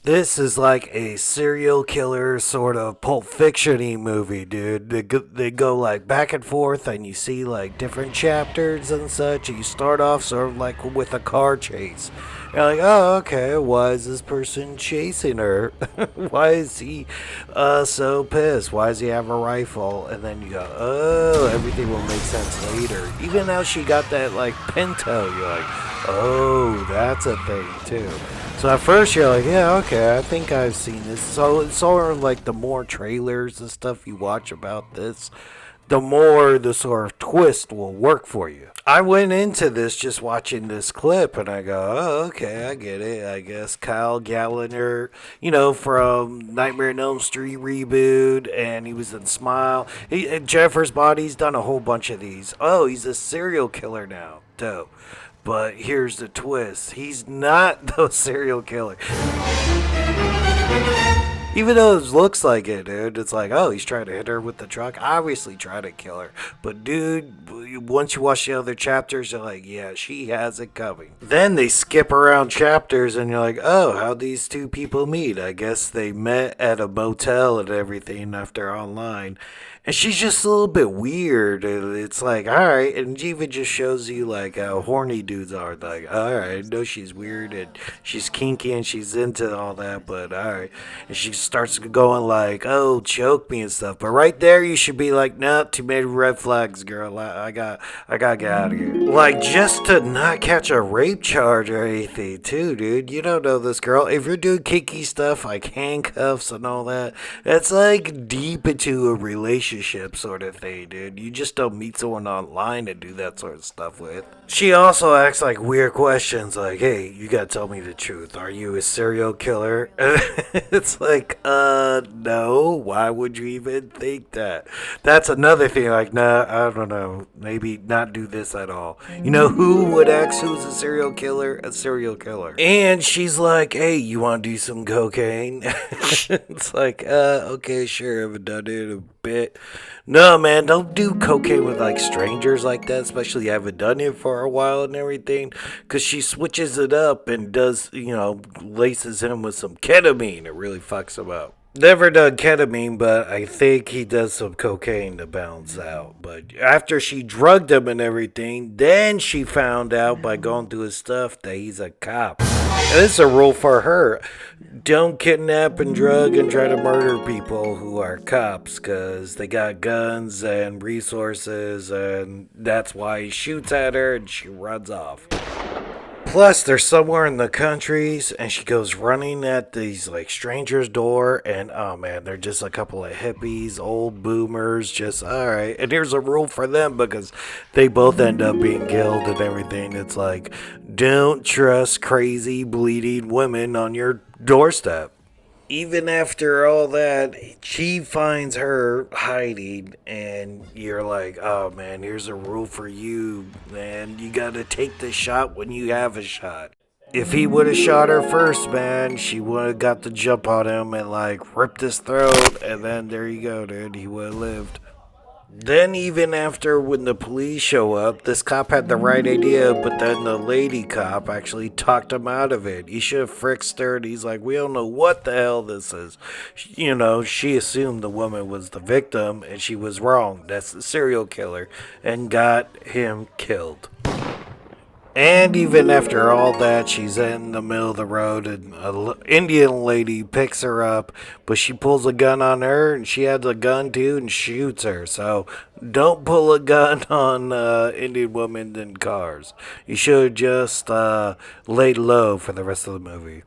This is like a serial killer sort of Pulp Fiction-y movie, dude. They go like back and forth, and you see like different chapters and such. And you start off sort of like with a car chase. You're like, oh, okay. Why is this person chasing her? Why is he so pissed? Why does he have a rifle? And then you go, oh, everything will make sense later. Even how she got that like Pinto, you're like, oh, that's a thing too. So at first you're like, yeah, okay, I think I've seen this. So it's sort of like the more trailers and stuff you watch about this, the more the sort of twist will work for you. I went into this just watching this clip and I go, oh, okay, I get it. I guess Kyle Gallner, from Nightmare on Elm Street reboot, and he was in Smile. Jennifer's Body's done a whole bunch of these. Oh, he's a serial killer now. Dope. But here's the twist. He's not the serial killer. Even though it looks like it, dude. It's like, oh, he's trying to hit her with the truck. Obviously trying to kill her. But, dude, once you watch the other chapters, you're like, yeah, she has it coming. Then they skip around chapters, and you're like, oh, how'd these two people meet? I guess they met at a motel and everything after online. And she's just a little bit weird. And it's like, all right. And she even just shows you, like, how horny dudes are. Like, all right, I know she's weird and she's kinky and she's into all that, but all right. And she starts going, like, oh, choke me and stuff. But right there, you should be like, no, too many red flags, girl. I got to get out of here. Like, just to not catch a rape charge or anything, too, dude. You don't know this girl. If you're doing kinky stuff, like handcuffs and all that, that's, like, deep into a relationship sort of thing, dude. You just don't meet someone online to do that sort of stuff with. She also asks like weird questions like, hey, you gotta tell me the truth. Are you a serial killer? It's like, no. Why would you even think that? That's another thing. Like, nah, I don't know. Maybe not do this at all. You know who would ask who's a serial killer? A serial killer. And she's like, hey, you wanna do some cocaine? It's like, okay, sure, I haven't done it in a bit. No, man, don't do cocaine with like strangers like that, especially you haven't done it for a while and everything. Because she switches it up and does, laces him with some ketamine. It really fucks him up. Never done ketamine, but I think he does some cocaine to balance out. But after she drugged him and everything, then she found out by going through his stuff that he's a cop. And this is a rule for her. Don't kidnap and drug and try to murder people who are cops because they got guns and resources, and that's why he shoots at her and she runs off. Plus, they're somewhere in the countries, and she goes running at these like strangers' door, and oh man, they're just a couple of hippies, old boomers, just all right. And here's a rule for them because they both end up being killed and everything. It's like, don't trust crazy, bleeding women on your doorstep. Even after all that, she finds her hiding, and you're like, oh man, here's a rule for you, man. You gotta take the shot when you have a shot. If he would have shot her first, man, she would have got the jump on him and like ripped his throat, and then there you go, dude. He would have lived. Then even after when the police show up, this cop had the right idea, but then the lady cop actually talked him out of it. He should have frisked her, and he's like, we don't know what the hell this is. She assumed the woman was the victim, and she was wrong. That's the serial killer, and got him killed. And even after all that, she's in the middle of the road, and an Indian lady picks her up, but she pulls a gun on her, and she has a gun too, and shoots her. So don't pull a gun on Indian women in cars. You should just lay low for the rest of the movie.